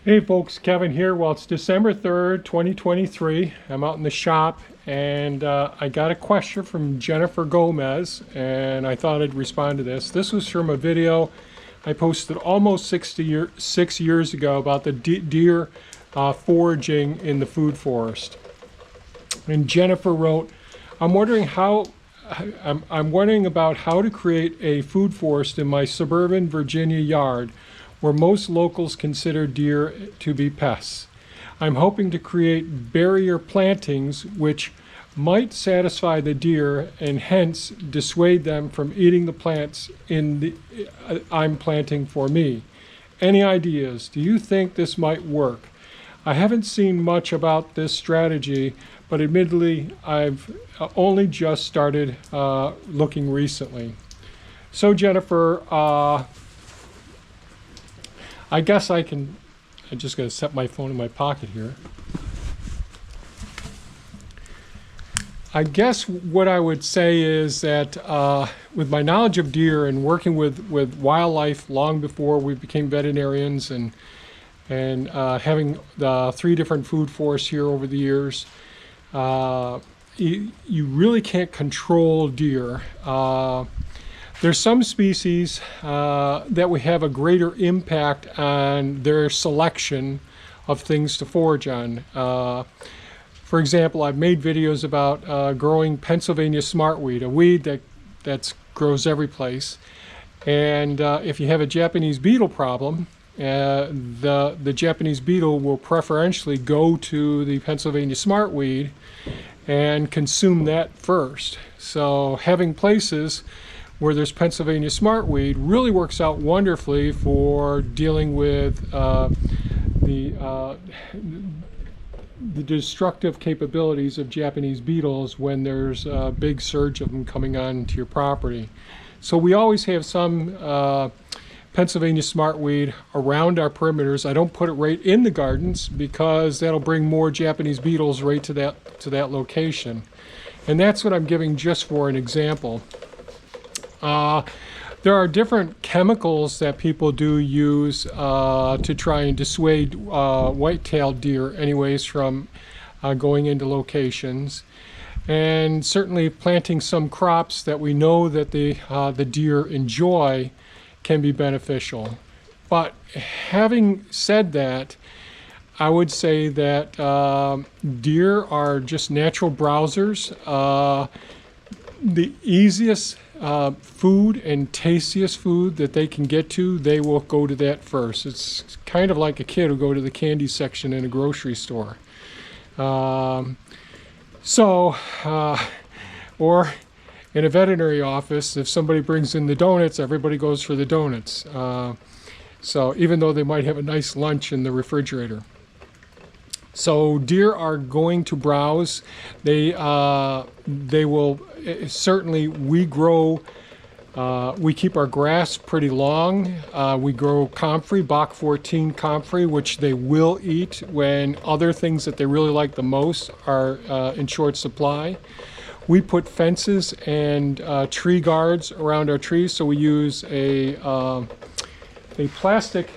Hey folks, Kevin here. Well, it's December 3rd, 2023. I'm out in the shop and I got a question from Jennifer Gomez and I thought I'd respond to this. This was from a video I posted almost 6 years ago about the deer foraging in the food forest. And Jennifer wrote, I'm wondering about how to create a food forest in my suburban Virginia yard where most locals consider deer to be pests. I'm hoping to create barrier plantings which might satisfy the deer and hence dissuade them from eating the plants I'm planting for me. Any ideas? Do you think this might work? I haven't seen much about this strategy, but admittedly, I've only just started looking recently. So Jennifer, I guess I'm just going to set my phone in my pocket here. I guess what I would say is that with my knowledge of deer and working with wildlife long before we became veterinarians and having the 3 different food forests here over the years, you really can't control deer. There's some species that we have a greater impact on their selection of things to forage on. For example, I've made videos about growing Pennsylvania smartweed, a weed that grows every place. And if you have a Japanese beetle problem, the Japanese beetle will preferentially go to the Pennsylvania smartweed and consume that first. So having places where there's Pennsylvania smartweed really works out wonderfully for dealing with the destructive capabilities of Japanese beetles when there's a big surge of them coming onto your property. So we always have some Pennsylvania smartweed around our perimeters. I don't put it right in the gardens because that'll bring more Japanese beetles right to that location. And that's what I'm giving just for an example. There are different chemicals that people do use to try and dissuade white-tailed deer anyways from going into locations. And certainly planting some crops that we know that the deer enjoy can be beneficial. But having said that, I would say that deer are just natural browsers. The easiest food and tastiest food that they can get to, they will go to that first. It's kind of like a kid who go to the candy section in a grocery store. Or in a veterinary office, if somebody brings in the donuts, everybody goes for the donuts. So even though they might have a nice lunch in the refrigerator. So deer are going to browse. They will certainly. We keep our grass pretty long. We grow comfrey, Bach 14 comfrey, which they will eat when other things that they really like the most are in short supply. We put fences and tree guards around our trees, so we use a plastic.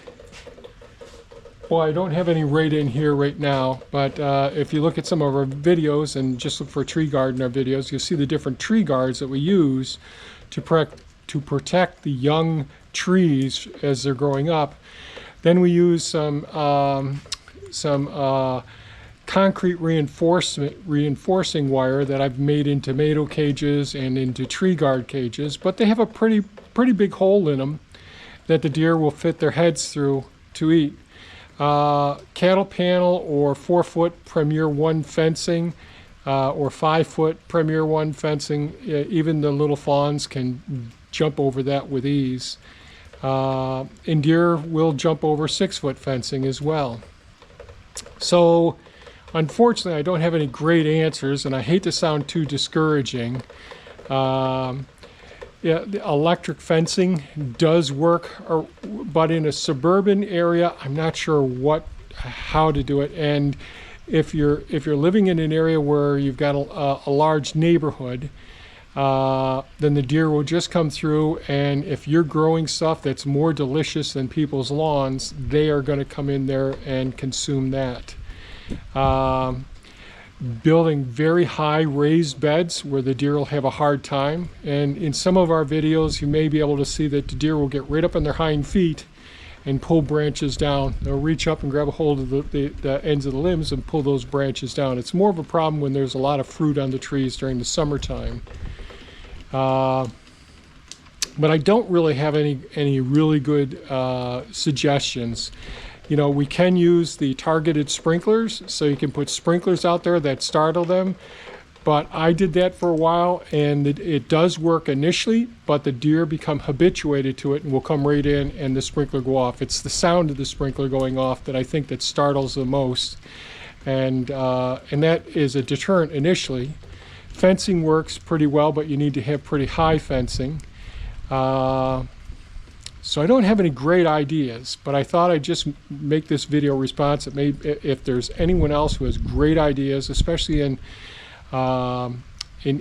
Well, I don't have any right in here right now, but if you look at some of our videos and just look for tree guard in our videos, you'll see the different tree guards that we use to protect the young trees as they're growing up. Then we use some concrete reinforcing wire that I've made in tomato cages and into tree guard cages, but they have a pretty big hole in them that the deer will fit their heads through to eat. Cattle panel or 4-foot Premier 1 fencing or 5-foot Premier 1 fencing, even the little fawns can jump over that with ease. And deer will jump over 6-foot fencing as well. So unfortunately, I don't have any great answers, and I hate to sound too discouraging. Yeah, the electric fencing does work, but in a suburban area, I'm not sure how to do it. And if you're living in an area where you've got a large neighborhood, then the deer will just come through, and if you're growing stuff that's more delicious than people's lawns, they are going to come in there and consume that. Building very high raised beds where the deer will have a hard time, and in some of our videos you may be able to see that the deer will get right up on their hind feet and pull branches down. They'll reach up and grab a hold of the ends of the limbs and pull those branches down. It's more of a problem when there's a lot of fruit on the trees during the summertime. But I don't really have any really good suggestions. You know, we can use the targeted sprinklers, so you can put sprinklers out there that startle them. But I did that for a while, and it does work initially, but the deer become habituated to it and will come right in and the sprinkler go off. It's the sound of the sprinkler going off that I think that startles the most. And that is a deterrent initially. Fencing works pretty well, but you need to have pretty high fencing. So I don't have any great ideas, but I thought I'd just make this video responsive. Maybe if there's anyone else who has great ideas, especially in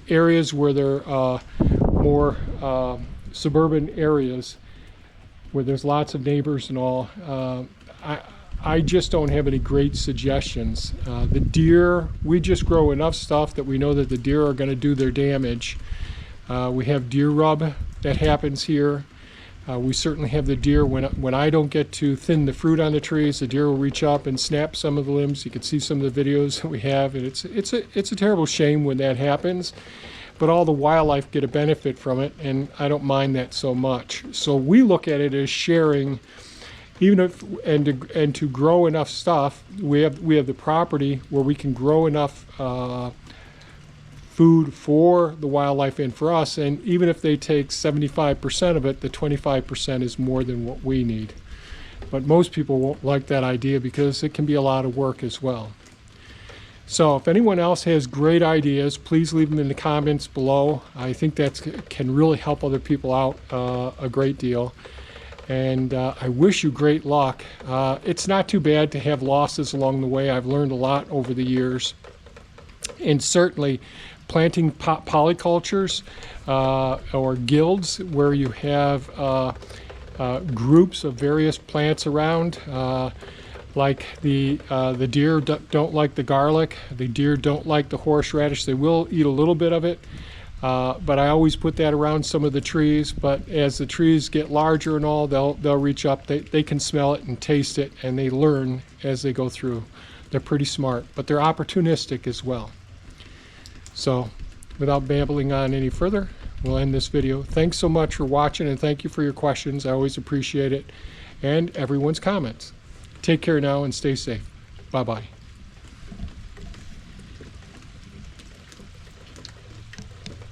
areas where there are more suburban areas where there's lots of neighbors and all, I just don't have any great suggestions. The deer, we just grow enough stuff that we know that the deer are going to do their damage. We have deer rub that happens here. We certainly have the deer, when I don't get to thin the fruit on the trees, the deer will reach up and snap some of the limbs. You can see some of the videos that we have, and it's a terrible shame when that happens, but all the wildlife get a benefit from it, and I don't mind that so much. So we look at it as sharing, even if and to grow enough stuff. We have the property where we can grow enough food for the wildlife and for us, and even if they take 75% of it, the 25% is more than what we need. But most people won't like that idea because it can be a lot of work as well. So if anyone else has great ideas, please leave them in the comments below. I think that can really help other people out a great deal. And I wish you great luck. It's not too bad to have losses along the way. I've learned a lot over the years. And certainly planting polycultures or guilds where you have groups of various plants around, like the deer don't like the garlic, the deer don't like the horseradish. They will eat a little bit of it, but I always put that around some of the trees. But as the trees get larger and all, they'll reach up. They can smell it and taste it, and they learn as they go through. They're pretty smart, but they're opportunistic as well. So without babbling on any further, we'll end this video. Thanks so much for watching, and thank you for your questions. I always appreciate it, and everyone's comments. Take care now and stay safe. Bye-bye.